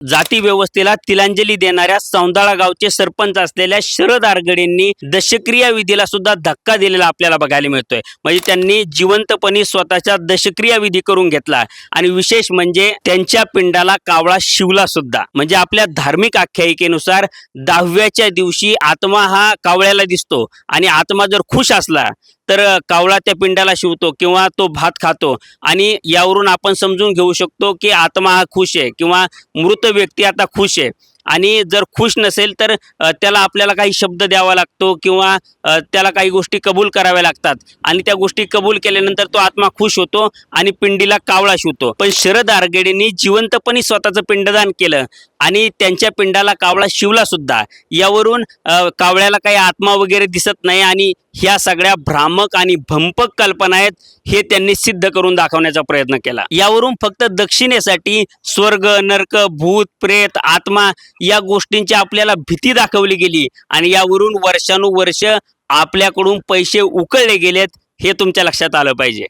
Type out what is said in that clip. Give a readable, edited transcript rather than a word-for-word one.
जाती व्यवस्थेला तिलांजली देणाऱ्या सौंदाळा गावचे सरपंच असलेल्या शरद आरगडेंनी दशक्रिया विधीला सुद्धा धक्का दिलेला आपल्याला बघायला मिळतोय। म्हणजे त्यांनी जिवंतपणे स्वतःच्या दशक्रिया विधी करून घेतला आणि विशेष म्हणजे त्यांच्या पिंडाला कावळा शिवला सुद्धा। म्हणजे आपल्या धार्मिक आख्यायिकेनुसार 10व्याच्या दिवशी आत्मा हा कावळ्याला दिसतो आणि आत्मा जर खुश असला तर कावळा त्या पिंडाला शिवतो किंवा तो भात खातो आणि यावरून आपण समजून घेऊ शकतो की आत्मा हा खुश आहे किंवा मृत व्यक्ती आता खुश आहे। आणि जर खुश नसेल तर त्याला आपल्याला काही शब्द द्यावा लागतो किंवा त्याला काही गोष्टी कबूल कराव्या लागतात आणि त्या गोष्टी कबूल केल्यानंतर तो आत्मा खुश होतो आणि पिंडीला कावळा शिवतो। पण शरद आरगडेंनी जिवंतपणे स्वतःचं पिंडदान केलं आणि त्यांच्या पिंडाला कावळा शिवला सुद्धा। यावरून कावळ्याला काही आत्मा वगैरे दिसत नाही आणि ह्या सगळ्या भ्रामक आणि भंपक कल्पना आहेत हे त्यांनी सिद्ध करून दाखवण्याचा प्रयत्न केला। यावरून फक्त दक्षिणेसाठी स्वर्ग, नरक, भूत, प्रेत, आत्मा या गोष्टींची आपल्याला भीती दाखवली गेली आणि यावरून वर्षानुवर्ष आपल्याकडून पैसे उकळले गेलेत हे तुमच्या लक्षात आलं पाहिजे।